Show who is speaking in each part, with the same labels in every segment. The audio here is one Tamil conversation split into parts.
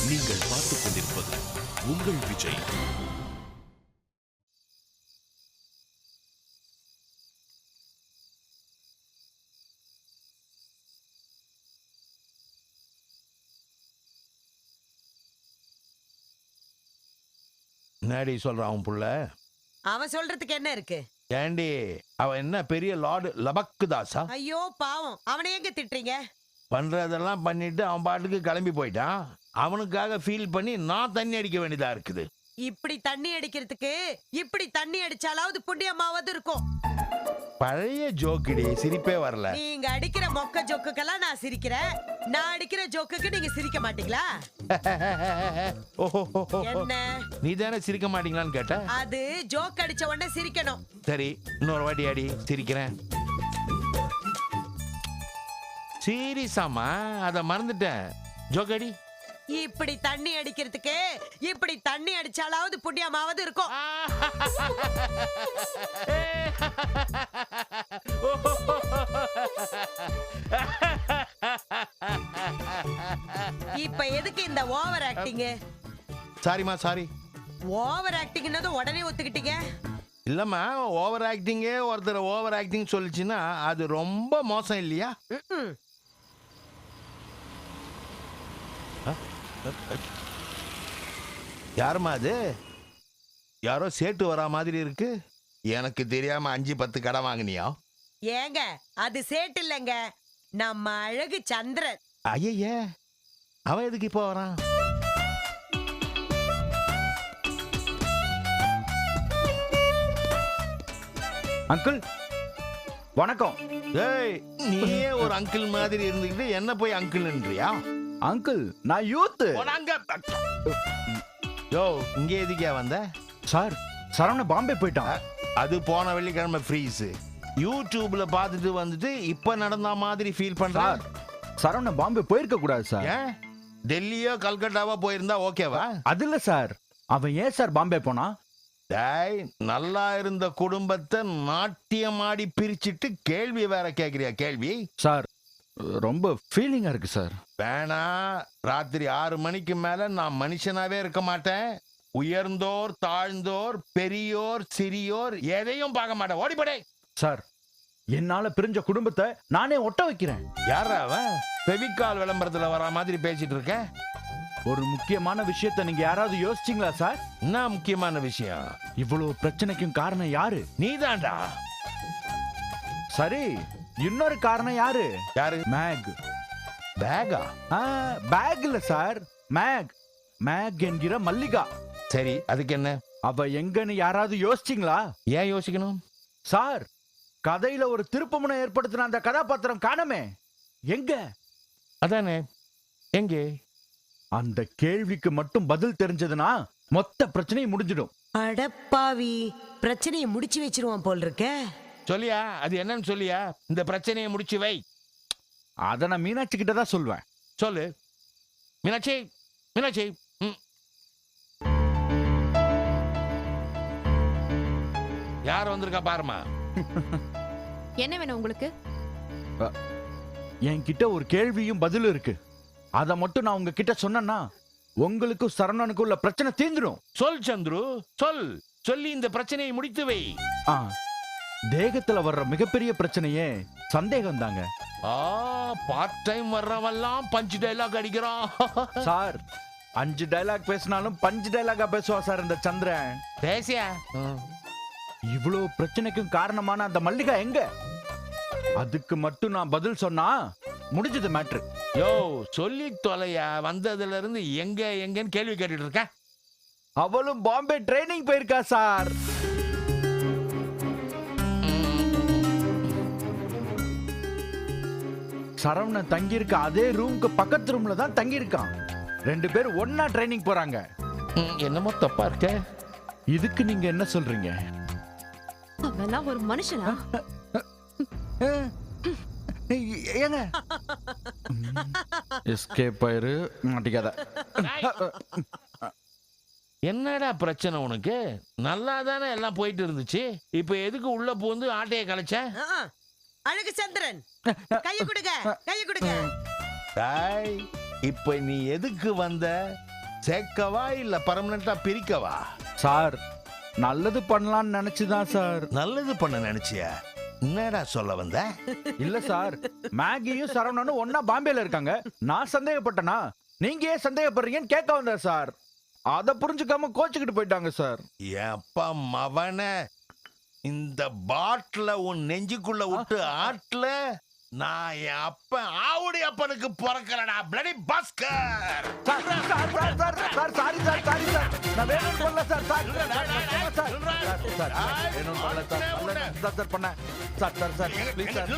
Speaker 1: நீங்கள் பார்த்துக் கொண்டிருப்பது உங்கள் விஜய்.
Speaker 2: என்னடி சொல்றான் அவன் புள்ள?
Speaker 3: அவன் சொல்றதுக்கு என்ன இருக்கு?
Speaker 2: ஏண்டி அவன் என்ன பெரிய லார்டு லபக்கு தாசா?
Speaker 3: ஐயோ பாவம், அவனை எங்க திட்டுறீங்க?
Speaker 2: பண்றதெல்லாம் பண்ணிட்டு அவன் பாட்டுக்கு கிளம்பி போயிட்டான். அவனுக்காக ஃபீல் பண்ணி நான் தண்ணி அடிக்க வேண்டியதா இருக்குது.
Speaker 3: இப்படி தண்ணி அடிக்கிறதுக்கு இப்படி தண்ணி அடிச்சாலாவது புண்ணியமாவது இருக்கும்.
Speaker 2: பழைய ஜோக்குடி, சிரிப்பே வரல.
Speaker 3: நீங்க அடிக்கிற மொக்க ஜோக்குக்கெல்லாம் நான் சிரிக்கிறேன், நான் அடிக்கிற ஜோக்குக்கு நீங்க சிரிக்க மாட்டீங்களா? என்ன
Speaker 2: நீ தானே சிரிக்க மாட்டீங்களான்னு கேட்ட.
Speaker 3: அது ஜோக் அடிச்ச உடனே சிரிக்கணும்.
Speaker 2: சரி, இன்னொரு வாட்டி அடி, சிரிக்கிறேன். சீரியஸாமா, அத மறந்துட்டேன். ஜோக் அடி.
Speaker 3: இப்படி தண்ணி அடிக்கிறதுக்கு இப்படி தண்ணி அடிச்சாலாவது புண்ணியமாவது இருக்கும். இப்ப எதுக்கு இந்த ஓவர் ஆக்டிங்?
Speaker 2: சாரிமா, சாரி.
Speaker 3: ஓவர் ஆக்டிங்னது உடனே ஒத்துக்கிட்டீங்க.
Speaker 2: இல்லம்மா, ஓவர் ஆக்டிங்கே ஒருத்தர் ஓவர் ஆக்டிங் சொல்லிச்சுன்னா அது ரொம்ப மோசம் இல்லையா? யாருமா அது? யாரோ சேட்டு வரா மாதிரி இருக்கு. எனக்கு தெரியாம 5-10 கடை வாங்கினியா?
Speaker 3: ஏங்க, அது சேட்டு இல்லைங்க, நம்ம அழகு சந்திரன்.
Speaker 2: ஐயே, அவன் எதுக்கு இப்போ வரான்?
Speaker 4: அங்கிள் வணக்கம்.
Speaker 2: ஏய், நீயே ஒரு அங்கிள் மாதிரி இருந்துக்கிட்டு என்ன போய் அங்கிள்ன்றியா?
Speaker 4: அங்கிள், நான் யூத்.
Speaker 2: யோ, இங்க எதுக்கே வந்த?
Speaker 4: சார், சரவண பாம்பே போயிட்டான்.
Speaker 2: அது போன வெள்ளிக்கிழமை ஃப்ரீஸ். யூடியூப்ல பார்த்துட்டு வந்துட்டு இப்ப நடந்த மாதிரி ஃபீல் பண்றார்.
Speaker 4: சரவண பாம்பே போயிருக்க கூடாது சார்.
Speaker 2: ஏன்? டெல்லியோ கல்கட்டாவோ போயிருந்தா ஓகேவா?
Speaker 4: அது இல்ல சார், அவன் ஏன் சார் பாம்பே போனா?
Speaker 2: டேய், நல்லா இருந்த குடும்பத்தை நாட்டியமாடி பிரிச்சுட்டு கேள்வி வேற கேக்குறியா? கேள்வி
Speaker 4: சார், ரொம்ப ஃபீலிங்கா இருக்கு சார்.
Speaker 2: வேணா, ராத்திரி 6 மணிக்கு மேல நான் மனுஷனாவே இருக்க மாட்டேன். உயர்ந்தோர் தாழ்ந்தோர் பெரியோர் சிறியோர் எதையும் பார்க்க மாட்டேன். ஓடிப்படே.
Speaker 4: சார், என்னால பிரிஞ்ச குடும்பத்தை நானே ஒட்ட வைக்கிறேன்.
Speaker 2: யாரா அவன்? பெவிக்கால் விளம்பரத்துல வர மாதிரி பேசிட்டு இருக்க.
Speaker 4: ஒரு முக்கியமான விஷயத்தை நீங்க யாராவது யோசிச்சீங்களா சார்?
Speaker 2: என்ன முக்கியமான விஷயம்?
Speaker 4: இவ்வளவு பிரச்சனைக்கும் காரணம் யாரு?
Speaker 2: நீதான்டா.
Speaker 4: சரி, இன்னொரு காரணம் யாரு?
Speaker 2: யாரு?
Speaker 4: மேக்.
Speaker 2: பேகா?
Speaker 4: பேக் இல்ல சார், மேக். மேக் என்கிற மல்லிகா.
Speaker 2: சரி, அதுக்கு என்ன?
Speaker 4: அவ எங்கன்னு யாராவது யோசிச்சீங்களா?
Speaker 2: ஏன் யோசிக்கணும்
Speaker 4: சார்? கதையில ஒரு திருப்பமுனை ஏற்படுத்தின அந்த கதாபாத்திரம் காணமே, எங்க?
Speaker 2: அதானே, எங்கே?
Speaker 4: அந்த கேள்விக்கு மட்டும் பதில் தெரிஞ்சதுன்னா மொத்த பிரச்சனையும் முடிஞ்சிடும்.
Speaker 3: அடப்பாவி, பிரச்சனையை முடிச்சு வச்சிருவான் போல் இருக்க.
Speaker 2: சொல்லியா, அது என்னன்னு சொல்லியா? இந்த பிரச்சனையை முடிச்சு வை.
Speaker 4: அத நான் மீனாட்சி கிட்ட தான் சொல்வேன்.
Speaker 2: சொல்லு மீனாட்சி. மீனாட்சி, யார் வந்திருக்கா பாருமா.
Speaker 5: என்ன வேணும் உங்களுக்கு?
Speaker 4: என்கிட்ட ஒரு கேள்வியும் பதிலும் இருக்கு. அத மட்டும் நான் உங்ககிட்ட சொன்னேன்னா உங்களுக்கும் சரவணனுக்கும் உள்ள பிரச்சனை தீர்ந்துடும்.
Speaker 2: சொல் சந்துரு, சொல். சொல்லி இந்த பிரச்சனையை முடித்து வை.
Speaker 4: தேகத்துல வர்ற மிகப்பெரிய பிரச்சனையே சந்தேகம் தாங்க.
Speaker 2: பார்ட் டைம் வர்றவெல்லாம் பஞ்ச் டைலாக் அடிக்கிறான்.
Speaker 4: சார், 5 டைலாக் பேசினாலும் 5 டைலாகா பேசுவா சார் இந்த சந்திரன்.
Speaker 2: பேசியா?
Speaker 4: இவ்வளவு பிரச்சனைக்கும் காரணமான அந்த மல்லிகா எங்க? அதுக்கு மட்டும் நான் பதில் சொன்னா முடிஞ்சது மேட்ரு.
Speaker 2: யோ, சொல்லி தொலையா. வந்ததுல இருந்து எங்க எங்கன்னு கேள்வி கேட்டுட்டு இருக்க.
Speaker 4: அவளும் பாம்பே ட்ரைனிங் போயிருக்கா சார். சரவணன் தங்கி இருக்க அதே ரூம்க்கு பக்கத்து ரூம்ல தான் தங்கி இருக்கான். 2 பேரும் ஒன்னா ட்ரைனிங் போறாங்க.
Speaker 2: என்னமோ தப்பா இருக்க.
Speaker 4: இதுக்கு நீங்க என்ன சொல்றீங்க?
Speaker 5: அவெல்லாம் ஒரு மனுஷனா?
Speaker 4: ஏங்க எஸ்கேப் ஆயிரு, மாட்டிக்காத.
Speaker 2: என்னடா பிரச்சனை உனக்கு? நல்லா தானே எல்லாம் போயிட்டு இருந்துச்சு. இப்ப எதுக்கு உள்ள பூந்து ஆட்டைய கலைச்ச?
Speaker 3: அழகு சந்திரன், கைய கொடுங்க, கைய கொடுங்க.
Speaker 2: இப்ப நீ எதுக்கு வந்த? சேர்க்கவா இல்ல பர்மனண்டா பிரிக்கவா?
Speaker 4: சார் நல்லது பண்ணலாம்னு நினைச்சுதான் சார்.
Speaker 2: நல்லது பண்ண நினைச்சியா? என்னடா சொல்ல வந்த?
Speaker 4: இல்ல சார், மேகியும் சரவணனும் ஒன்னா பாம்பேல இருக்காங்க. நான் சந்தேகப்பட்டனா நீங்க ஏன் சந்தேகப்படுறீங்கன்னு கேட்க வந்தேன் சார். அத புரிஞ்சுக்காம கோச்சுக்கிட்டு போயிட்டாங்க சார்.
Speaker 2: எப்ப மவன இந்த பாட்டில உன் நெஞ்சுக்குள்ள விட்டு ஆட்ல நான் என் அப்ப ஆவுடி அப்பனுக்கு பிறக்கலடா பிளடி பாஸ்கர்.
Speaker 4: Sorry sir. நான் வேணும்னு பண்ணல சார். வேணும்னு பண்ணல சார். பண்ணேன் சார். Please sir.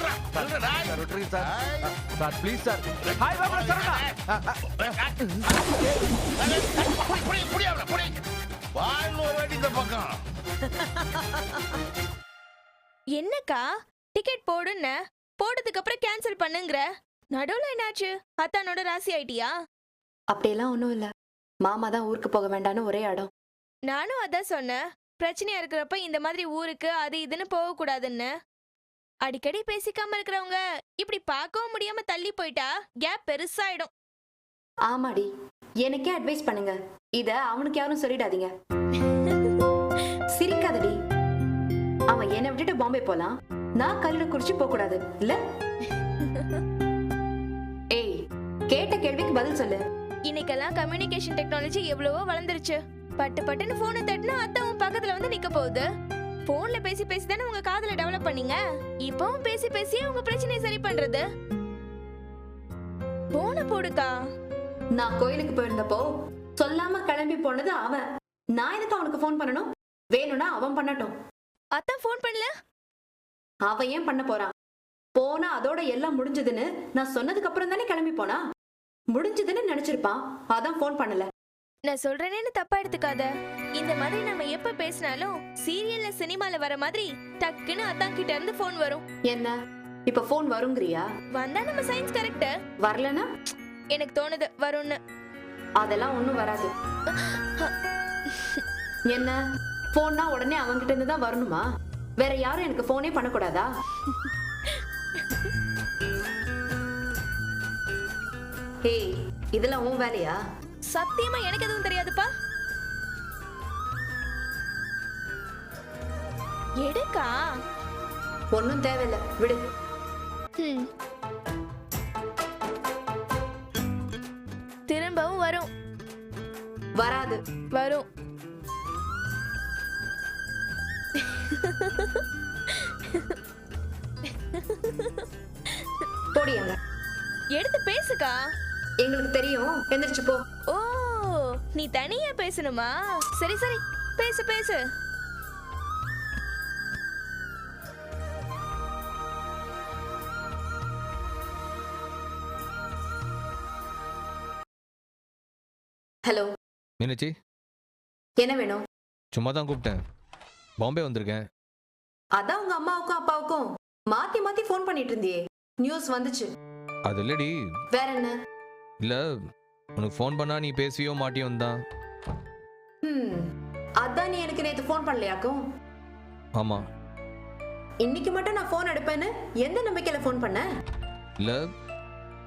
Speaker 4: விட்டுருங்க sir. Please sir. Hi Baba Saravana.
Speaker 2: இந்த பக்கம்
Speaker 6: என்னக்கா டிக்கெட் போடுன்னு போட்டதுக்கு அப்புறம் கேன்சல் பண்ணுங்கற? நடுவுல என்னாச்சு? அத்தானோட ராசி ஆயிட்டியா?
Speaker 7: அப்படியெல்லாம் ஒன்றும் இல்லை. மாமா தான் ஊருக்கு போக வேண்டான்னு ஒரே இடம்.
Speaker 6: நானும் அதான் சொன்னேன். பிரச்சனையா இருக்கிறப்ப இந்த மாதிரி ஊருக்கு அது இதுன்னு போக கூடாதுன்னு. அடிக்கடி பேசிக்காம இருக்கிறவங்க இப்படி பார்க்கவும் முடியாம தள்ளி போயிட்டா கேப் பெருசாயிடும்.
Speaker 7: ஆமாடி, எனக்கே அட்வைஸ் பண்ணுங்க. இத அவனுக்கு யாரும் சொல்லிடாதீங்க. சிரிக்காதடி. அவன் என்னை விட்டுட்டு பாம்பே போலாம், நான் கல்லுட குறிச்சு போக கூடாது இல்ல? ஏய், கேட்ட கேள்விக்கு பதில் சொல்லு.
Speaker 6: இன்னைக்கெல்லாம் கம்யூனிகேஷன் டெக்னாலஜி எவ்வளவோ வளர்ந்துருச்சு. பட்டுன்னு போனை தட்டினா அத்தாவும் பக்கத்துல வந்து நிக்க போகுது. போன்ல பேசி தானே உங்க காதல டெவலப் பண்ணீங்க. இப்பவும் பேசியே உங்க பிரச்சனையை சரி பண்றது. போன போடுக்கா.
Speaker 7: நான் கோயிலுக்கு போயிருந்தப்போ சொல்லாம கிளம்பி போனது அவன். நான் எதுக்கு அவனுக்கு போன் பண்ணணும்? வேணும்னா அவன் பண்ணட்டும்.
Speaker 6: அத்தான் போன் பண்ணல.
Speaker 7: அவன் ஏன் பண்ண போறான்? போனா அதோட எல்லாம் முடிஞ்சதுன்னு நான் சொன்னதுக்கு அப்புறம் தானே கிளம்பி போனா. முடிஞ்சதுன்னு நினைச்சிருப்பான், அதான் போன் பண்ணல.
Speaker 6: நான் சொல்றேன்னு தப்பா எடுத்துக்காத. இந்த மாதிரி நம்ம எப்ப பேசினாலும் சீரியல்ல சினிமால வர மாதிரி டக்குன்னு அத்தான் கிட்ட இருந்து போன் வரும்.
Speaker 7: என்ன இப்ப போன் வருங்கிறியா?
Speaker 6: வந்தா நம்ம சயின்ஸ் கரெக்ட்,
Speaker 7: வரலனா
Speaker 6: எனக்கு தோணுது வரும்னு.
Speaker 7: அதெல்லாம் ஒண்ணும் வராது. என்ன போன்னா உடனே அவன்கிட்ட இருந்து தான் வரணுமா? வேற யாரும் எனக்கு போனே பண்ணக்கூடாதா? ஹே, இதெல்லாம் உன் வேலையா?
Speaker 6: சத்தியமா எனக்கு எதுவும் தெரியாதுப்பா. எடுக்கா.
Speaker 7: ஒன்னும் தேவையில்லை, விடு.
Speaker 6: திரும்பவும் வரும்.
Speaker 7: வராது.
Speaker 6: வரும்.
Speaker 7: போடியாங்க.
Speaker 6: எடுத்து பேசுக்கா.
Speaker 7: எங்களுக்கு தெரியும், எந்திரிச்சு போ.
Speaker 6: ஓ, நீ தனியா பேசணுமா? சரி பேசு.
Speaker 7: ஹலோ
Speaker 8: மீனாட்சி,
Speaker 7: என்ன வேணும்?
Speaker 8: சும்மா தான் கூப்பிட்டேன். பாம்பே வந்திருக்கேன்.
Speaker 7: அதான் உங்க அம்மாவுக்கும் அப்பாவுக்கும் மாத்தி மாத்தி போன் பண்ணிட்டு இருந்தியே, நியூஸ் வந்துச்சு.
Speaker 8: அது இல்லடி.
Speaker 7: வேற என்ன?
Speaker 8: இல்ல, உனக்கு ஃபோன் பண்ணா நீ பேசுவியோ மாட்டியோன்னு தான்.
Speaker 7: அதான் நீ எனக்கு நேத்து போன் பண்ணலையாக்கும்?
Speaker 8: ஆமா.
Speaker 7: இன்னைக்கு மட்டும் நான் போன் எடுப்பேன்னு எந்த நம்பிக்கையில போன் பண்ண?
Speaker 8: இல்ல,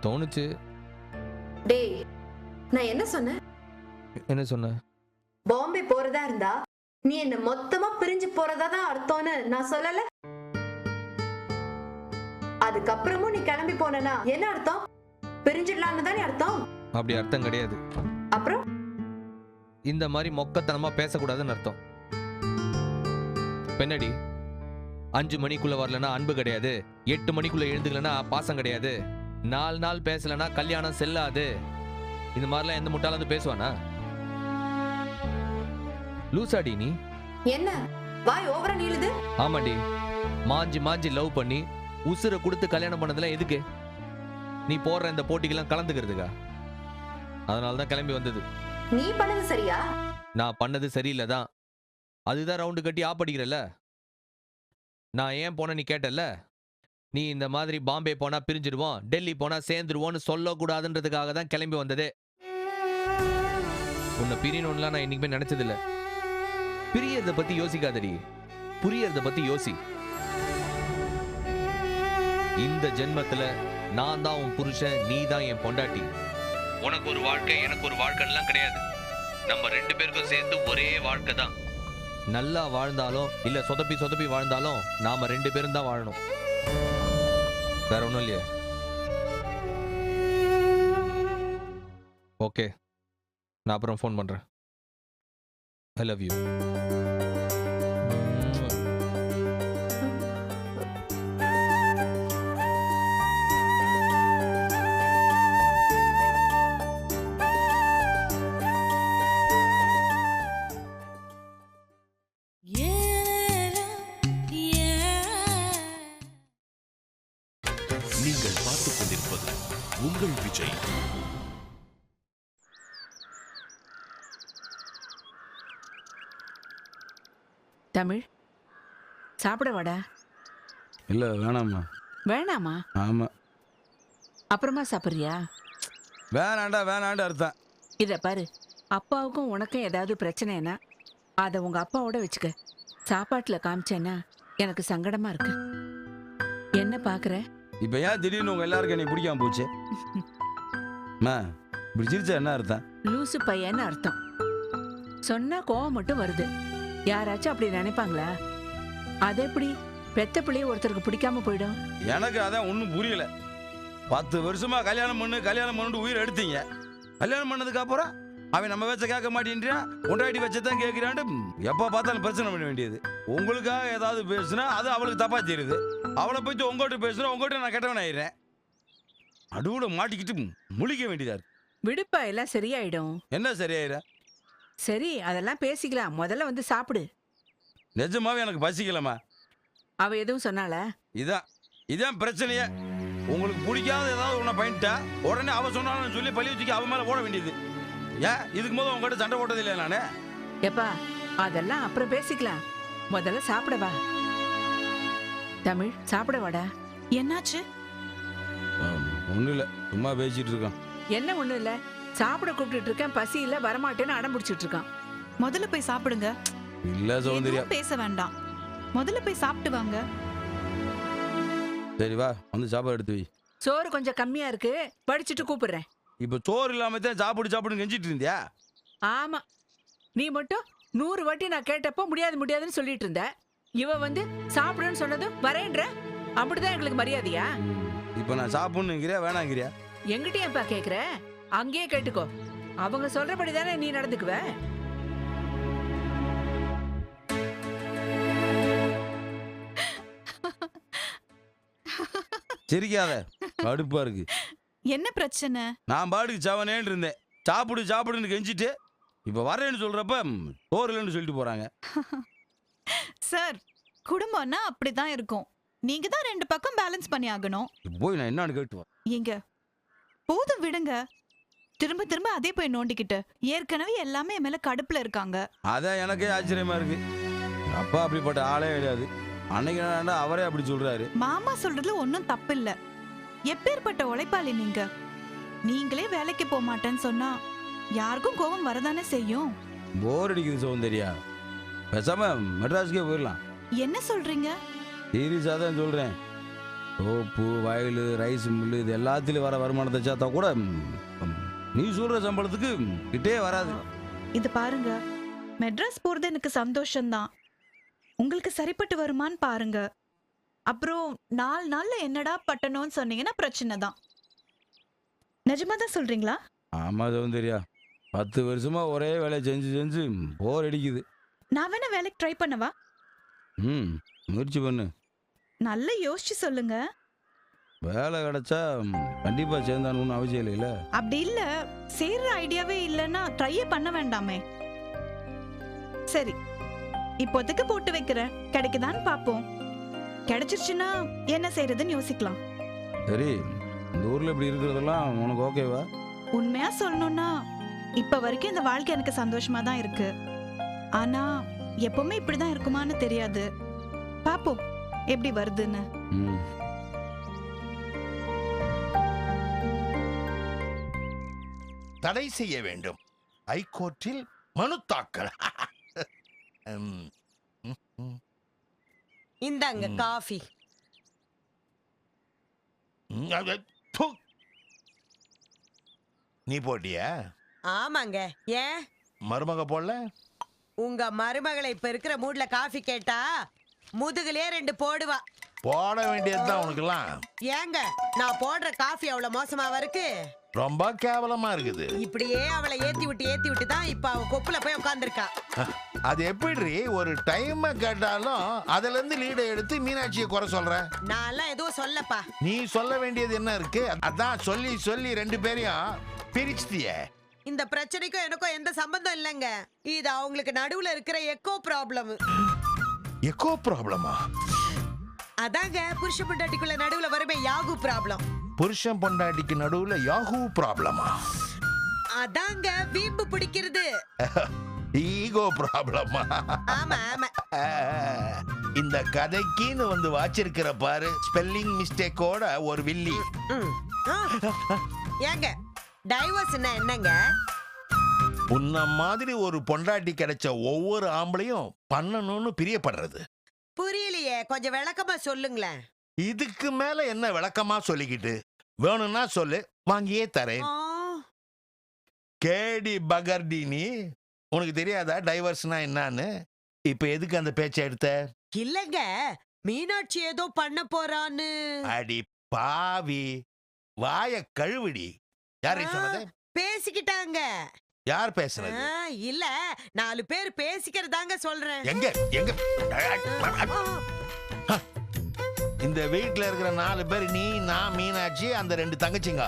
Speaker 8: தோணுச்சு.
Speaker 7: டேய், நான் என்ன சொன்னேன்?
Speaker 8: என்ன சொன்ன?
Speaker 7: பாம்பே போறதா இருந்தா நீ என்ன மொத்தமா பிரிஞ்சு போறதா தான் அர்த்தம்னு நான் சொல்லல? அதுக்கப்புறமும் நீ கிளம்பி போனா என்ன அர்த்தம்? பிரிஞ்சிடலாம்னு தானே அர்த்தம்?
Speaker 8: அப்படி அர்த்தம் கிடையாது.
Speaker 7: அப்புறம்
Speaker 8: இந்த மாதிரி மொக்கத்தனமா பேசக்கூடாதுன்னு அர்த்தம். பெண்ணடி, 5 மணிக்குள்ள வரலனா அன்பு கிடையாது, 8 மணிக்குள்ள எழுந்துக்கலனா பாசம் கிடையாது, 4 நாள் பேசலனா கல்யாணம் செல்லாது. இந்த மாதிரிலாம் எந்த முட்டாள வந்து பேசுவானா? லூசாடி நீ.
Speaker 7: என்ன வாய் ஓவரா நீளுது?
Speaker 8: ஆமாடி, மாஞ்சி லவ் பண்ணி உசுரை கொடுத்து கல்யாணம் பண்ணதெல்லாம் எதுக்கு? நீ போடுற இந்த போட்டிக்கெல்லாம் கலந்துக்கிறதுக்கா? அதனால தான் கிளம்பி வந்தது.
Speaker 7: நீ பண்ணது சரியா?
Speaker 8: நான் பண்ணது சரியில்லை தான். அதுதான் ரவுண்டு கட்டி ஆப்படிக்கிறல்ல. நான் ஏன் போன நீ கேட்டல்ல. நீ இந்த மாதிரி பாம்பே போனா பிரிஞ்சிடுவோம், டெல்லி போனா சேர்ந்துருவோன்னு சொல்லக்கூடாதுன்றதுக்காக தான் கிளம்பி வந்ததே. உன்னை பிரியணும்லாம் நான் என்னைக்குமே நினைச்சதில்லை. பிரியறத பத்தி யோசிக்காதடி, புரியறத பத்தி யோசி. இந்த ஜென்மத்துல நான் தான் உன் புருஷன், நீ தான் என் பொண்டாட்டி. உனக்கு ஒரு வாழ்க்கை எனக்கு ஒரு வாழ்க்கைலாம் கிடையாது. நம்ம 2 பேருக்கும் சேர்ந்து ஒரே வாழ்க்கை தான். நல்லா வாழ்ந்தாலும் இல்ல சொதப்பி சொதப்பி வாழ்ந்தாலும் நாம 2 பேரும் தான் வாழணும். வேற ஒண்ணும் இல்லையே. ஓகே, நான் அப்புறம் ஃபோன் பண்றேன். ஐ லவ் யூ.
Speaker 1: நீங்கள் பார்த்துக் கொண்டிருப்பது உங்கள் விஜய்.
Speaker 9: தமிழ் சாப்பிட வாடா.
Speaker 10: இல்லை வேணாம்மா.
Speaker 9: வேணாமா?
Speaker 10: ஆமாம்.
Speaker 9: அப்புறமா சாப்பிட்றியா?
Speaker 10: வேணாண்டா அர்த்தம்.
Speaker 9: இத பாரு, அப்பாவுக்கும் உனக்கும் ஏதாவது பிரச்சனைனா அதை உங்க அப்பாவோட வச்சுக்க. சாப்பாட்டுல காமிச்சேன்னா எனக்கு சங்கடமா இருக்கு. என்ன பாக்குற?
Speaker 10: இப்போ ஏன் திடீர்னு உங்க எல்லாருக்கும் என்னை பிடிக்காம போச்சு? அம்மா, இப்படி சிரிச்சா என்ன அர்த்தம்?
Speaker 9: லூசு பையன்னு அர்த்தம். சொன்னா கோவம் மட்டும் வருது. யாராச்சும் அப்படி நினைப்பாங்களா? அது எப்படி பெத்த பிள்ளைய ஒருத்தருக்கு பிடிக்காம போயிடும்?
Speaker 10: எனக்கு அதான் ஒன்றும் புரியல. 10 வருஷமா கல்யாணம் பண்ணிட்டு உயிர் எடுத்தீங்க. கல்யாணம் பண்ணதுக்கு அப்புறம் அவன் நம்ம வச்ச கேட்க மாட்டேன்றான், கொண்டாடி வச்சதான் கேட்கிறான்ட்டு எப்போ பார்த்தாலும் பிரச்சனை பண்ண வேண்டியது. உங்களுக்காக ஏதாவது பேசுனா அது அவளுக்கு தப்பா தெரியுது. அவளை பற்றி உங்கள்கிட்ட பேசுனா உங்கள்கிட்ட நான் கெட்டவன் ஆயிடுறேன். நடுவுல மாட்டிக்கிட்டு முழிக்க வேண்டியதா இருக்கு.
Speaker 9: விடுப்பா, எல்லாம் சரியாயிடும்.
Speaker 10: என்ன சரியாயிர?
Speaker 9: சரி, அதெல்லாம் பேசிக்கலாம். முதல்ல வந்து சாப்பிடு.
Speaker 10: நிஜமாவே எனக்கு பசிக்கலம்மா.
Speaker 9: அவ எதுவும் சொன்னாளா?
Speaker 10: இதான் பிரச்சனையே. உங்களுக்கு பிடிக்காத ஏதாவது ஒன்றை பண்ணிட்டா உடனே அவ சொன்னாலும் சொல்லி பழி வச்சுக்க அவன் மேலே போட வேண்டியது. ஏன் இதுக்கு போது உங்ககிட்ட சண்டை போட்டது இல்லையா நானு?
Speaker 9: எப்பா, அதெல்லாம் அப்புறம் பேசிக்கலாம். முதல்ல சாப்பிட வா. தமிழ் சாப்பிட வாடா.
Speaker 5: என்னாச்சு?
Speaker 10: ஒன்றும் இல்லை, சும்மா பேசிட்டு இருக்கான்.
Speaker 9: என்ன ஒண்ணு இல்ல, சாப்பிட கூப்பிட்டு இருக்கேன். பசி இல்ல, வரமாட்டேன்னு அடம் பிடிச்சிட்டு இருக்கான்.
Speaker 5: முதல்ல போய் சாப்பிடுங்க.
Speaker 10: இல்ல சௌந்தர்யா,
Speaker 5: எதுவும் பேச வேண்டாம். முதல்ல போய் சாப்பிட்டு வாங்க.
Speaker 10: சரி வா, வந்து சாப்பாடு எடுத்து வை.
Speaker 9: சோறு கொஞ்சம் கம்மியா இருக்கு, படிச்சுட்டு கூப்பிடுறேன்.
Speaker 10: இப்போ சோறு இல்லாம தான் சாப்பிடுன்னு கெஞ்சிட்டு இருந்தியா?
Speaker 9: ஆமா, நீ மட்டும் 100 வாட்டி நான் கேட்டப்போ முடியாதுன்னு சொல்லிட்டு இருந்த. இவ வந்து சாப்பிடுன்னு சொன்னதும் வரேன்ற. அப்படிதான் எங்களுக்கு மரியாதையா?
Speaker 10: இப்போ நான் சாப்பிடணுங்கிறியா வேணாங்கிறியா?
Speaker 9: எங்கிட்டேப்பா கேக்குற? அங்கேயே கேட்டுக்கோ. அவங்க சொல்றபடி தானே நீ நடந்துக்குவ.
Speaker 10: சிரிக்காத, கடுப்பா இருக்கு.
Speaker 5: என்ன பிரச்சனை?
Speaker 10: நான் பாட்டுக்கு சவனேன்னு இருந்தேன். சாப்பிடுன்னு கெஞ்சிட்டு இப்போ வரேன்னு சொல்றப்ப சோறு இல்லைன்னு சொல்லிட்டு போறாங்க.
Speaker 5: சார், குடும்பம்னா அப்படிதான் இருக்கும். நீங்க தான் 2 பக்கம் பேலன்ஸ் பண்ணி ஆகணும்.
Speaker 10: போய் நான் என்னன்னு கேட்டு வரேன்.
Speaker 5: எங்க போதும் விடுங்க. திரும்ப திரும்ப அதே போய் நோண்டிக்கிட்டு ஏற்கனவே எல்லாமே என் மேல கடுப்புல இருக்காங்க.
Speaker 10: அதான் எனக்கே ஆச்சரியமா இருக்கு. அப்பா அப்படிப்பட்ட ஆளே கிடையாது. அன்னைக்கு என்னடா அவரே அப்படி சொல்றாரு.
Speaker 5: மாமா சொல்றதுல ஒன்னும் தப்பு இல்ல. எப்பேற்பட்ட உழைப்பாளி நீங்க. நீங்களே வேலைக்கு போக மாட்டேன்னு சொன்னா யாருக்கும் கோபம் வரதானே செய்யும்.
Speaker 10: போர் அடிக்குது சௌந்தர்யா, பேசாம மெட்ராஸுக்கே போயிடலாம்.
Speaker 5: என்ன சொல்றீங்க?
Speaker 10: சீரியஸாக தான் சொல்றேன். சோப்பு, வயல், ரைஸ் மில்லு இது எல்லாத்துலயும் வர வருமானத்தை சேர்த்தா கூட நீ சொல்ற சம்பளத்துக்கு கிட்டே வராது.
Speaker 5: இது பாருங்க, மெட்ராஸ் போறது எனக்கு சந்தோஷம்தான். உங்களுக்கு சரிப்பட்டு வருமான்னு பாருங்க. அப்புறம் 4 நாள்ல என்னடா பட்டணும்னு சொன்னீங்கன்னா பிரச்சனை தான். நிஜமா தான் சொல்றீங்களா?
Speaker 10: ஆமா சௌந்தர்யா, 10 வருஷமா ஒரே வேலையை செஞ்சு போர் அடிக்குது.
Speaker 5: நான் வேணா வேலைக்கு ட்ரை பண்ணவா?
Speaker 10: முயற்சி பண்ணு.
Speaker 5: நல்லா யோசிச்சு சொல்லுங்க.
Speaker 10: வேலை கிடைச்சா கண்டிப்பா சேர்ந்தானு அவசியம் இல்லைல்ல.
Speaker 5: அப்படி இல்ல, சேர்ற ஐடியாவே இல்லைன்னா ட்ரையே பண்ண வேண்டாமே. சரி, இப்போதைக்கு போட்டு வைக்கிறேன். கிடைக்குதான்னு பாப்போம். கிடைச்சிருச்சுன்னா என்ன செய்யறதுன்னு யோசிக்கலாம்.
Speaker 10: சரி, இந்த ஊர்ல இப்படி இருக்கிறதெல்லாம் உனக்கு ஓகேவா?
Speaker 5: உண்மையா சொல்லணும்னா இப்ப வரைக்கும் இந்த வாழ்க்கை எனக்கு சந்தோஷமா தான் இருக்கு. ஆனா எப்பவுமே இப்படிதான் இருக்குமான்னு தெரியாது. பாப்போம் எப்படி வருதுன்னு.
Speaker 2: தடை செய்ய வேண்டும். ஹைகோர்ட்டில் மனு தாக்கல்.
Speaker 3: இந்தாங்க காஃபி.
Speaker 2: நீ போட்டியா?
Speaker 3: ஆமாங்க. ஏன்
Speaker 2: மருமக போடல?
Speaker 3: உங்க மருமகளை இப்ப இருக்கிற மூட்ல காஃபி கேட்டா முதுகுலயே 2 போடுவா.
Speaker 2: போட வேண்டியதுதான் உனக்கெல்லாம்.
Speaker 3: ஏங்க நான் போடுற காஃபி அவ்வளவு மோசமாவா இருக்கு?
Speaker 2: ரொம்ப கேவலமா இருக்குது.
Speaker 3: இப்படியே அவளை ஏத்தி விட்டு தான் இப்ப அவ கொப்புல போய் உட்கார்ந்திருக்கா.
Speaker 2: அது எப்படி ஒரு டைம் கேட்டாலும் அதுல இருந்து லீடை எடுத்து மீனாட்சியை குறை சொல்ற?
Speaker 3: நான் எல்லாம் எதுவும் சொல்லப்பா.
Speaker 2: நீ சொல்ல வேண்டியது என்ன இருக்கு? அதான் சொல்லி சொல்லி 2 பேரையும் பிரிச்சிட்டியே.
Speaker 3: இந்த பிரச்சனைக்கும் எனக்கும் எந்த சம்பந்தம் இல்லைங்க. இது அவங்களுக்கு நடுவுல இருக்கிற எக்கோ ப்ராப்ளம்.
Speaker 2: எக்கோ ப்ராப்ளமா?
Speaker 3: அதாங்க புருஷ பொண்டாட்டிக்குள்ள நடுவுல வருமே யாகு ப்ராப்ளம்.
Speaker 2: புருஷன் பொண்டாட்டிக்கு நடுவுல யாஹூ ப்ராப்ளமா?
Speaker 3: அதாங்க வீம்பு பிடிக்கிறது.
Speaker 2: ஈகோ ப்ராப்ளமா?
Speaker 3: ஆமா ஆமா.
Speaker 2: இந்த கதைக்குன்னு வந்து வாச்சிருக்கிற பாரு ஸ்பெல்லிங் மிஸ்டேக்கோட ஒரு வில்லி.
Speaker 3: ஏங்க டைவர்ஸ்னா என்னங்க?
Speaker 2: உன்ன மாதிரி ஒரு பொண்டாட்டி கிடைச்ச ஒவ்வொரு ஆம்பளையும் பண்ணணும்னு பிரியப்படுறது.
Speaker 3: புரியலையே, கொஞ்சம் விளக்கமா சொல்லுங்களேன்.
Speaker 2: இதுக்கு மேல என்ன விளக்கமா சொல்லிக்கிட்டு? வேணும்னா சொல்லு, வாங்கியே தரேன். கேடி பகர்டினி, உனக்கு தெரியாதா டைவர்ஸ்னா என்னன்னு? இப்ப எதுக்கு அந்த பேச்சை எடுத்த?
Speaker 3: இல்லங்க, மீனாட்சி ஏதோ பண்ண போறான்னு.
Speaker 2: அடி பாவி, வாய கழுவிடி. யாரை சொன்னது?
Speaker 3: பேசிக்கிட்டாங்க.
Speaker 2: யார் பேசுறது?
Speaker 3: இல்ல 4 பேர் பேசிக்கிறதாங்க சொல்றேன்.
Speaker 2: எங்க எங்க? இந்த வீட்ல இருக்கிற 4 பேர் நீ, நான், மீனாட்சி, அந்த 2 தங்கச்சிங்க.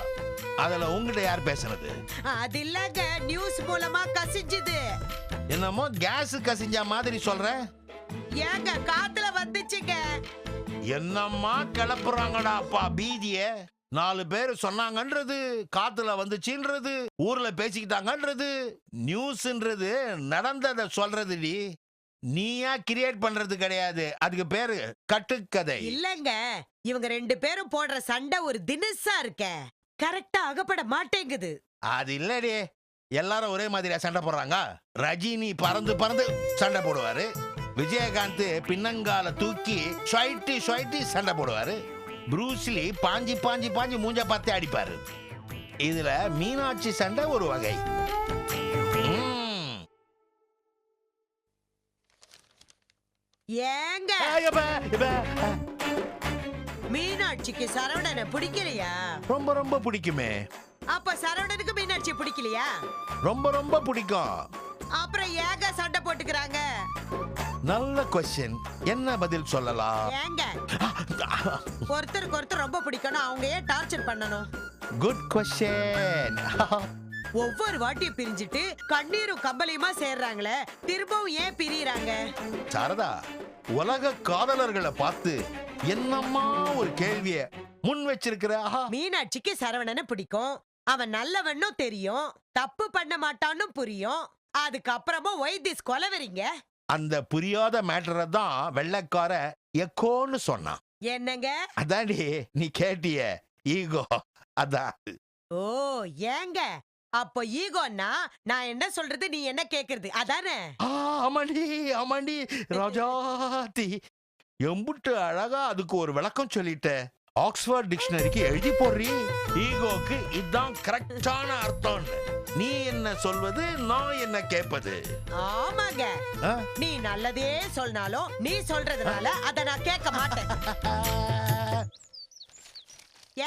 Speaker 2: அதுல உங்ககிட்ட யார் பேசுனது?
Speaker 3: அது இல்லங்க, நியூஸ் மூலமா கசிஞ்சுது.
Speaker 2: என்னமோ கேஸ் கசிஞ்ச மாதிரி சொல்ற.
Speaker 3: ஏங்க காத்துல வந்துச்சுங்க.
Speaker 2: என்னம்மா கிளப்புறாங்கடா அப்பா பீதிய. 4 பேர் சொன்னாங்கன்றது, காத்துல வந்துச்சுன்றது, ஊர்ல பேசிக்கிட்டாங்கன்றது, நியூஸ்ன்றது நடந்ததை சொல்றதுடி. நீயா கிரியேட் பண்றது கிடையாது. அதுக்கு பேரு கட்டுக்கதை.
Speaker 3: இல்லங்க, இவங்க 2 பேரும் போடுற சண்டை ஒரு தினசா இருக்க, கரெக்டா அகப்பட மாட்டேங்குது.
Speaker 2: அது இல்லடி, எல்லாரும் ஒரே மாதிரியா சண்டை போடுறாங்க? ரஜினி பறந்து பறந்து சண்டை போடுவாரு, விஜயகாந்த் பின்னங்கால தூக்கி ஷொய்ட்டி ஷொய்ட்டி சண்டை போடுவாரு, ப்ரூஸ்லி பாஞ்சி பாஞ்சி பாஞ்சி மூஞ்ச பார்த்து அடிப்பாரு. இதுல மீனாட்சி சண்டை ஒரு வகை.
Speaker 3: ஏங்க மீனாட்சிக்கு சரவணனை பிடிக்கலையா?
Speaker 2: ரொம்ப ரொம்ப பிடிக்குமே.
Speaker 3: அப்ப சரவணனுக்கு மீனாட்சி பிடிக்கலையா?
Speaker 2: ரொம்ப ரொம்ப பிடிக்கும்.
Speaker 3: அப்புறம் ஏங்க சண்டை போட்டுக்கிறாங்க?
Speaker 2: நல்ல क्वेश्चन. என்ன பதில் சொல்லலாம்?
Speaker 3: ஏங்க ஒருத்தருக்கு ஒருத்தர் ரொம்ப பிடிக்கணும், அவங்க ஏன் டார்ச்சர் பண்ணணும்?
Speaker 2: Good question.
Speaker 3: ஒவ்வொரு வாட்டியும் பிரிஞ்சிட்டு கண்ணீரும் கம்பளியுமா சேர்றாங்களே, திரும்பவும் ஏன் பிரியறாங்க?
Speaker 2: சாரதா, உலக காதலர்களை பார்த்து என்னம்மா ஒரு கேள்விய முன் வச்சிருக்கிற.
Speaker 3: மீனாட்சிக்கு சரவணனை பிடிக்கும், அவன் நல்லவன்னு தெரியும், தப்பு பண்ண மாட்டான்னு புரியும், அதுக்கப்புறமா ஒய் திஸ் கொலவரிங்க?
Speaker 2: அந்த புரியாத மேட்டரை தான் வெள்ளைக்கார எக்கோன்னு சொன்னான்.
Speaker 3: என்னங்க?
Speaker 2: அதான்டி நீ கேட்டிய ஈகோ. அதான்.
Speaker 3: ஓ ஏங்க, அப்போ ஈகோன்னா நான் என்ன சொல்றது, நீ என்ன கேக்குறது, அதானே?
Speaker 2: ஆமாண்டி ஆமாண்டி ராஜாத்தி, எம்புட்டு அழகா அதுக்கு ஒரு விளக்கம் சொல்லிட்ட. ஆக்ஸ்போர்ட் டிக்ஷனரிக்கு எழுதி போடுறீ. ஈகோக்கு இதுதான் கரெக்டான அர்த்தம். நீ என்ன சொல்வது, நான் என்ன கேட்பது?
Speaker 3: ஆமாங்க, நீ நல்லதே சொன்னாலும் நீ சொல்றதுனால அத நான் கேட்க மாட்டேன்.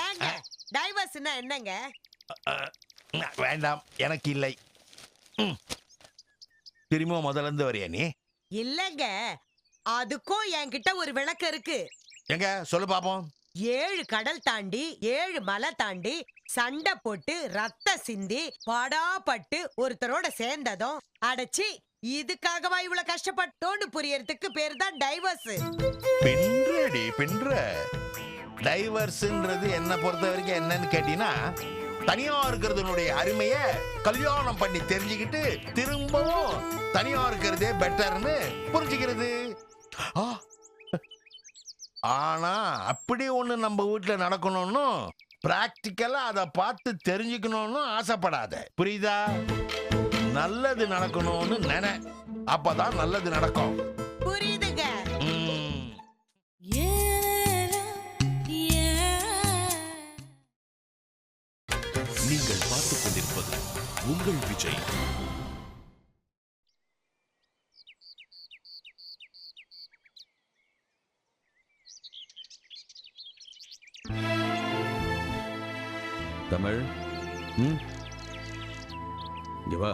Speaker 3: ஏங்க டைவர்ஸ்னா என்னங்க?
Speaker 2: வேண்டாம், எனக்கு இல்லை. திரும்ப முதல்ல இருந்து வரியா நீ?
Speaker 3: இல்லங்க, அதுக்கும் என்கிட்ட ஒரு விளக்கம் இருக்கு.
Speaker 2: எங்க சொல்லு பாப்போம்.
Speaker 3: 7 கடல் தாண்டி 7 மலை தாண்டி சண்டை போட்டு ரத்த சிந்தி பாடாப்பட்டு ஒருத்தரோட சேர்ந்ததும் அடைச்சி இதுக்காகவா இவ்வளவு கஷ்டப்பட்டோன்னு புரியறதுக்கு பேர் தான் டைவர்ஸ்.
Speaker 2: பின்றடி பின்ற. டைவர்ஸ்ன்றது என்ன பொறுத்த வரைக்கும் என்னன்னு கேட்டீங்கன்னா, தனியா இருக்கிறதுனுடைய அருமைய கல்யாணம் பண்ணி தெரிஞ்சுக்கிட்டு திரும்பவும் தனியா இருக்கிறதே பெட்டர்னு புரிஞ்சுக்கிறது. ஆனா அப்படி ஒண்ணு நம்ம வீட்டுல நடக்கணும்னு பிராக்டிக்கலா அதை பார்த்து தெரிஞ்சுக்கணும்னு ஆசைப்படாத, புரியுதா? நல்லது நடக்கணும்னு நினை, அப்பதான் நல்லது நடக்கும்.
Speaker 3: புரியுதுங்க.
Speaker 1: நீங்கள் பார்த்துக் கொண்டிருப்பது உங்கள் விஜய்.
Speaker 8: தமிழ்
Speaker 10: ம்
Speaker 8: இங்க வா.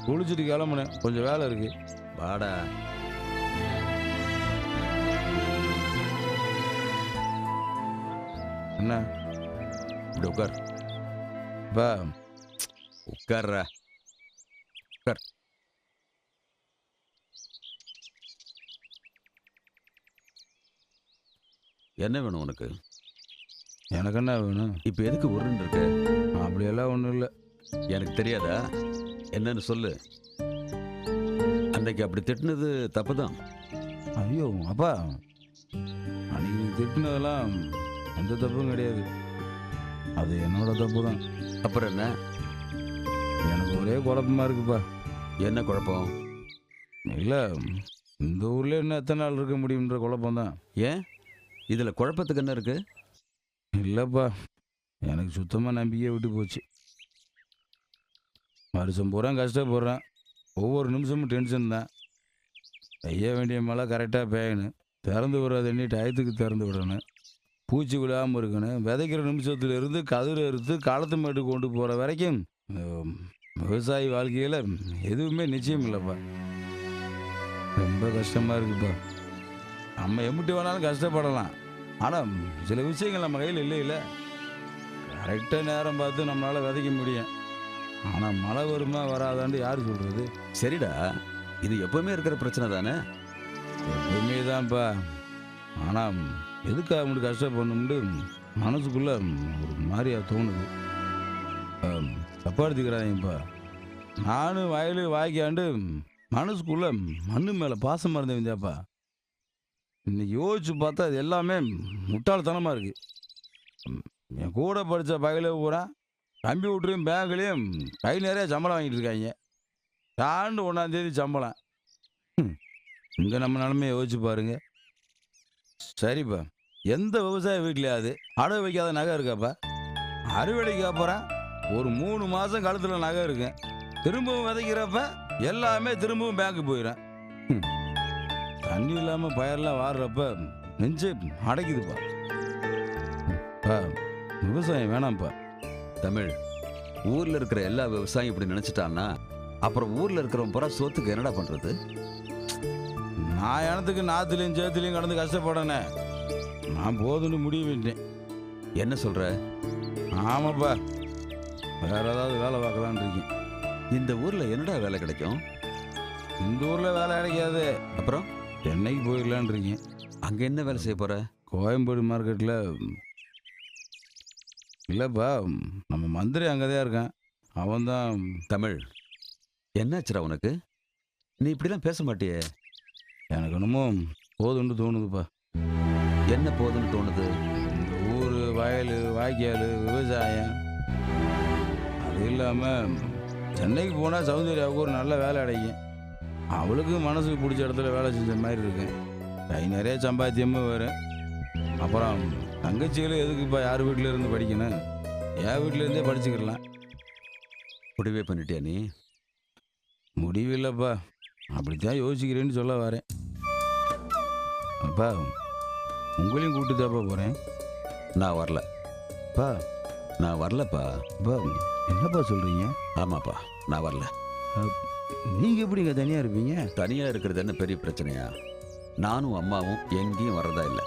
Speaker 10: குளிச்சுட்டு கிளம்புனேன், கொஞ்சம் வேலை இருக்கு.
Speaker 8: வாடா.
Speaker 10: என்ன
Speaker 8: இப்படி உட்கார்.
Speaker 10: பா
Speaker 8: உட்கார்றா. உட்கார். என்ன வேணும் உனக்கு?
Speaker 10: எனக்கு என்ன வேணும்?
Speaker 8: இப்ப எதுக்கு உருன்னு இருக்கு?
Speaker 10: அப்படியெல்லாம் ஒன்றும் இல்லை.
Speaker 8: எனக்கு தெரியாதா? என்னன்னு சொல்லு. அன்னைக்கு அப்படி திட்டினது தப்புதான்.
Speaker 10: ஐயோ அப்பா, அன்னைக்கு நீ திட்டினதெல்லாம் எந்த தப்பும் கிடையாது. அது என்னோட தப்பு தான்.
Speaker 8: அப்புறம் என்ன?
Speaker 10: எனக்கு ஒரே குழப்பமா இருக்குப்பா.
Speaker 8: என்ன குழப்பம்?
Speaker 10: இல்லை, இந்த ஊர்ல என்ன எத்தனை நாள் இருக்க முடியுன்ற குழப்பம் தான்.
Speaker 8: ஏன் இதுல குழப்பத்துக்கு என்ன இருக்கு?
Speaker 10: இல்லைப்பா, எனக்கு சுத்தமாக நம்பிக்கையை விட்டு போச்சு. வருஷம் பூரா கஷ்டப்படுறேன், ஒவ்வொரு நிமிஷமும் டென்ஷன் தான். பெய்ய வேண்டிய மழை கரெக்டாக பெய்யணும், திறந்து விடுறது எண்ணி டயத்துக்கு திறந்து விடணும், பூச்சி விழாமல் இருக்கணும், விதைக்கிற நிமிஷத்துல இருந்து கதிரை அறுத்து களத்து மேட்டு கொண்டு போகிற வரைக்கும் விவசாயி வாழ்க்கையில் எதுவுமே நிச்சயம் இல்லைப்பா. ரொம்ப கஷ்டமாக இருக்குப்பா. நம்ம எம்பிட்டு வேணாலும் கஷ்டப்படலாம், ஆனால் சில விஷயங்கள் நம்ம கையில் இல்லை. கரெக்டாக நேரம் பார்த்து நம்மளால் விதைக்க முடியும், ஆனால் மழை வருமா வராதான்னு யார் சொல்கிறது?
Speaker 8: சரிடா, இது எப்பவுமே இருக்கிற பிரச்சனை தானே?
Speaker 10: எப்பவுமே தான்ப்பா. ஆனால் எதுக்கு அவனுக்கு கஷ்டப்படணும்னு மனசுக்குள்ளே ஒரு மாதிரியா தோணுது. தப்பா எடுத்துக்கிறாங்கப்பா. நானும் வயலு வாய்க்காண்டு மனசுக்குள்ளே மண்ணு மேலே பாசமாக இருந்தேன்ப்பா. இன்னைக்கு யோசிச்சு பார்த்தா அது எல்லாமே முட்டாள்தனமாக இருக்குது. என் கூட படித்த பகையில பூரா கம்ப்யூட்டரையும் பேங்க்லேயும் கை நிறைய சம்பளம் வாங்கிட்டு இருக்காங்க. ஆண்டு 1ஆம் தேதி சம்பளம். இங்கே நம்ம நிலமையை யோசிச்சு பாருங்க. சரிப்பா, எந்த விவசாய வீட்லையாவது அடகு வைக்காத நகை இருக்காப்பா? அறுவடைக்கு அப்புறம் ஒரு 3 மாதம் கழுத்தில் நகை இருக்கு, திரும்பவும் விதைக்கிறப்ப எல்லாமே திரும்பவும் பேங்க்கு போயிடும். தண்ணி இல்லாமல் பயிரெல்லாம் வாடுறப்ப நெஞ்சு அடைக்குதுப்பா. விவசாயம் வேணாம்ப்பா.
Speaker 8: தமிழ், ஊர்ல இருக்கிற எல்லா விவசாயியும் இப்படி நினைச்சிட்டான்னா அப்புறம் ஊர்ல இருக்கிறவன் பூரா சோத்துக்கு என்னடா பண்றது?
Speaker 10: நான் எனத்துக்கு நாத்துலையும் சேத்துலையும் கடந்து கஷ்டப்படனே, நான் போதுன்னு முடிவு பண்ணிட்டேன்.
Speaker 8: என்ன சொல்ற?
Speaker 10: ஆமாப்பா, வேற ஏதாவது வேலை பார்க்கலான்னு இருக்கேன்.
Speaker 8: இந்த ஊர்ல என்னடா வேலை கிடைக்கும்?
Speaker 10: இந்த ஊர்ல வேலை கிடைக்காது,
Speaker 8: அப்புறம்
Speaker 10: சென்னைக்கு போயிடலான் இருக்கேன்.
Speaker 8: அங்க என்ன வேலை செய்ய போற?
Speaker 10: கோயம்பேடு மார்க்கெட்டில். இல்லைப்பா, நம்ம மந்திரி அங்கே தான் இருக்கான், அவன்தான்.
Speaker 8: தமிழ், என்னாச்சுடா உனக்கு? நீ இப்படிலாம் பேச மாட்டியே.
Speaker 10: எனக்கு என்னமோ போதுன்னு தோணுதுப்பா.
Speaker 8: என்ன போதுன்னு தோணுது?
Speaker 10: இந்த ஊர், வயல், வாய்க்கால், விவசாயம், அது இல்லாமல் சென்னைக்கு போனால் சௌந்தர்யாவுக்கு ஒரு நல்ல வேலை கிடைக்கும். அவளுக்கு மனசுக்கு பிடிச்ச இடத்துல வேலை செஞ்ச மாதிரி இருக்கேன். கை நிறைய சம்பாத்தியமும் வரும். அப்புறம் தங்கச்சிகளும் எதுக்குப்பா யார் வீட்டில் இருந்து படிக்கணும்? என் வீட்டில் இருந்தே படிச்சுக்கிடலாம்.
Speaker 8: முடிவே பண்ணிட்டியா நீ?
Speaker 10: முடிவு இல்லைப்பா, அப்படித்தான் யோசிக்கிறேன்னு சொல்ல வரேன். அப்பா, உங்களையும் கூப்பிட்டு தாப்பா போகிறேன்.
Speaker 8: நான் வரல.
Speaker 10: பா,
Speaker 8: நான் வரலப்பா.
Speaker 10: அப்பா, என்னப்பா சொல்கிறீங்க?
Speaker 8: ஆமாப்பா, நான் வரல.
Speaker 10: நீங்கள் எப்படிங்க தனியாக இருப்பீங்க?
Speaker 8: தனியா இருக்கிறது என்ன பெரிய பிரச்சனையா? நானும் அம்மாவும் எங்கேயும் வர்றதா இல்லை.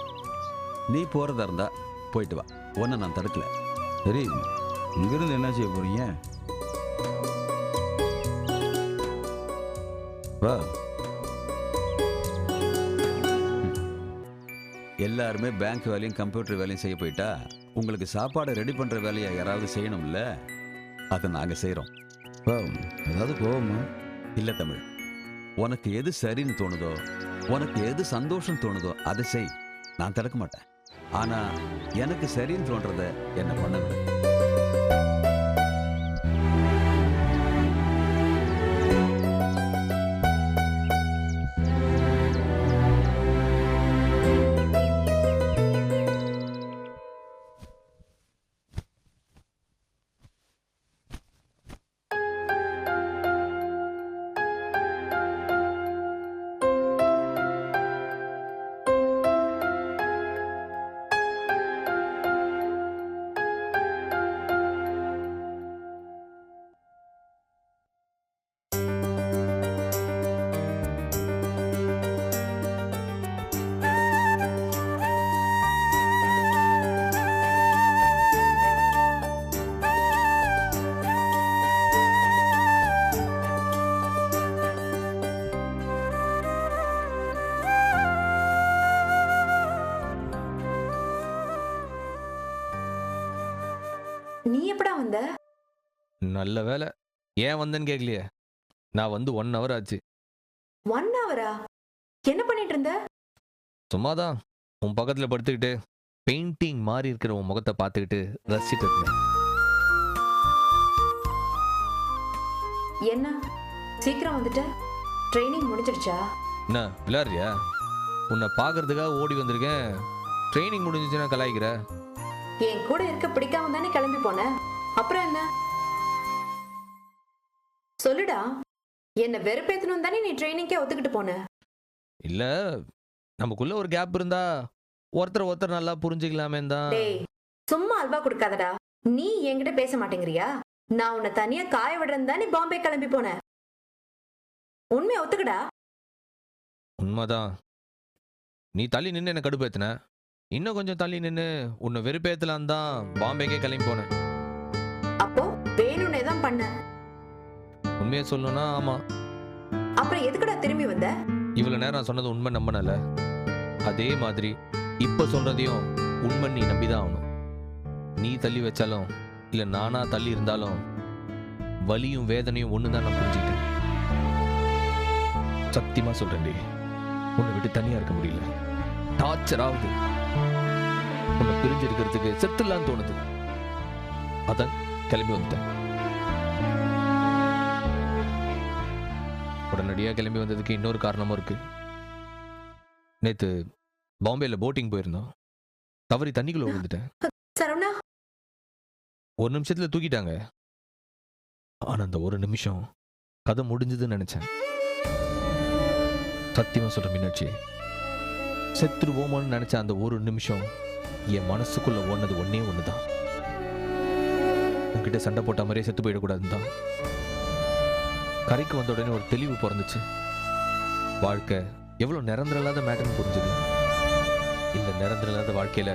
Speaker 8: நீ போறதா இருந்தா போயிட்டு வா, உன்னை நான் தடுக்கல.
Speaker 10: சரி, இங்கிருந்து என்ன செய்ய போறீங்க? வா.
Speaker 8: எல்லாருமே பேங்க் வேலையும் கம்ப்யூட்டர் வேலையும் செய்ய போயிட்டா உங்களுக்கு சாப்பாடு ரெடி பண்ற வேலையை யாராவது செய்யணும்ல? அதை நாங்க செய்றோம்.
Speaker 10: வா, ஏதாவது கோவமா?
Speaker 8: இல்ல தமிழ், உனக்கு எது சரின்னு தோணுதோ, உனக்கு எது சந்தோஷம் தோணுதோ அதை செய், நான் தடுக்க மாட்டேன். ஆனா எனக்கு சரின்னு தோன்றத என்ன பண்ண விடு.
Speaker 7: நீ எப்படா வந்த?
Speaker 8: நல்ல வேலை ஏன் வந்தேன்னு கேட்கலையே. நான் வந்து 1 hour ஆச்சு.
Speaker 7: 1 hour-ஆ? என்ன பண்ணிட்டு இருந்த?
Speaker 8: சும்மாதான் உன் பக்கத்துல படுத்துக்கிட்டு பெயிண்டிங் மாறி இருக்கிற உன் முகத்தை பார்த்துக்கிட்டு ரசிச்சிட்டு இருந்தேன்.
Speaker 7: என்ன சீக்கிரம் வந்துட்ட? ட்ரைனிங் முடிஞ்சிடுச்சா?
Speaker 8: என்ன விளையாடுறியா? உன்னை பார்க்கறதுக்காக ஓடி வந்திருக்கேன். ட்ரைனிங் முடிஞ்சிச்சுன்னா கலாய்க்கிற.
Speaker 7: என் கூட இருக்க பிடிக்காம தானே கிளம்பி போன, அப்புறம் என்ன? சொல்லுடா, என்ன வெறுப்பேத்தணும் தானே நீ ட்ரைனிங்கே ஒத்துக்கிட்டு போன?
Speaker 8: இல்ல நமக்குள்ள ஒரு கேப் இருந்தா ஒருத்தர் நல்லா புரிஞ்சுக்கலாமே தான்.
Speaker 7: டேய், சும்மா அல்வா கொடுக்காதடா. நீ என்கிட்ட பேச மாட்டேங்கிறியா? நான் உன்னை தனியா காய விடுறேன் தானே பாம்பே கிளம்பி போன. உண்மையை ஒத்துக்கடா.
Speaker 8: உண்மைதான். நீ தள்ளி நின்று என்ன கடுப்பேத்தின. இன்னும் கொஞ்சம் தள்ளி நின்று உன்னை வெறுப்பேத்தலாம் தான் பாம்பேக்கே கிளம்பி போனேன்.
Speaker 7: அப்போ வேணும்னே தான் பண்ண.
Speaker 8: உண்மையை சொல்லணும்னா ஆமா.
Speaker 7: அப்புறம் எதுக்குடா திரும்பி வந்த?
Speaker 8: இவ்வளவு நேரம் நான் சொன்னது உண்மை நம்பனல. அதே மாதிரி இப்ப சொல்றதையும் உண்மை நீ நம்பிதான் ஆகணும். நீ தள்ளி வச்சாலும் இல்ல நானா தள்ளி இருந்தாலும் வலியும் வேதனையும் ஒண்ணுதான் நான் புரிஞ்சுக்கிட்டேன். சத்தியமா சொல்றேன், உன்னை விட்டு தனியா இருக்க முடியல. டார்ச்சர் ஆகுது. உன்னை பிரிஞ்சு இருக்கிறதுக்கு செத்துலான்னு தோணுது. அதான் கிளம்பி வந்துட்டேன். உடனடியா கிளம்பி வந்ததுக்கு இன்னொரு காரணமும் இருக்கு. நேத்து பாம்பேல போட்டிங் போயிருந்தோம். தவறி தண்ணிக்குள்ள விழுந்துட்டேன்.
Speaker 7: சரவணா,
Speaker 8: 1 நிமிஷத்துல தூக்கிட்டாங்க. ஆனா அந்த 1 நிமிஷம் கதை முடிஞ்சதுன்னு நினைச்சேன். சத்தியமா சொல்ற மீனாட்சி, செத்துருவோமோன்னு நினைச்ச அந்த 1 நிமிஷம் என் மனசுக்குள்ள ஓடுனது ஒன்னே ஒண்ணுதான். உன்கிட்ட சண்டை போட்ட மாதிரியே செத்து போயிடக்கூடாதுன்னு தான். கரைக்கு வந்த உடனே ஒரு தெளிவு பிறந்துச்சு. வாழ்க்கை எவ்வளவு நிரந்தரம் இல்லாத மேட்டர்னு புரிஞ்சுது. இந்த நிரந்தரம் இல்லாத வாழ்க்கையில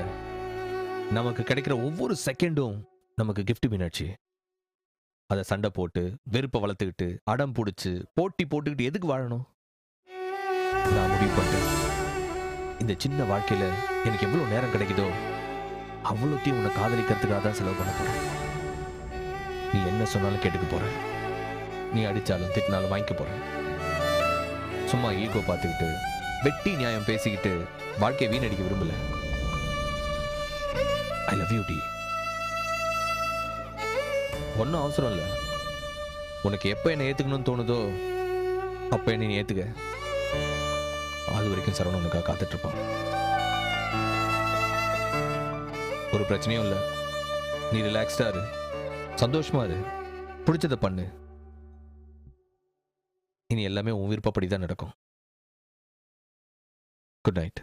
Speaker 8: நமக்கு கிடைக்கிற ஒவ்வொரு செகண்டும் நமக்கு கிஃப்ட் மீனாட்சி. அதை சண்டை போட்டு வெறுப்பை வளர்த்துக்கிட்டு அடம் பிடிச்சு போட்டி போட்டுக்கிட்டு எதுக்கு வாழணும்? நான் முடிவு பண்ணிட்டேன், இந்த சின்ன வாழ்க்கையில எனக்கு எவ்வளவு நேரம் கிடைக்குதோ அவ்வளோத்தையும் உன்னை காதலிக்கிறதுக்காக தான் செலவு பண்ண போறேன். நீ என்ன சொன்னாலும் கேட்டுக்க போற. நீ அடிச்சாலும் திட்டினாலும் வாங்கிக்க போறேன். சும்மா ஈகோ பார்த்துக்கிட்டு வெட்டி நியாயம் பேசிக்கிட்டு வாழ்க்கையை வீணடிக்க விரும்பல. ஐ லவ் யூ டி. ஒன்றும் அவசரம் இல்லை. உனக்கு எப்போ என்னை ஏற்றுக்கணும்னு தோணுதோ அப்போ என்னை நீ ஏற்றுக்க. அது வரைக்கும் சரவணன் உனக்காக காத்துட்டு இருப்பான். ஒரு பிரச்சனையும் இல்லை. நீ ரிலாக்ஸ்டா இரு, சந்தோஷமா இரு, பிடிச்சத பண்ணு. இனி எல்லாமே உன் விருப்பப்படி தான் நடக்கும். Good night.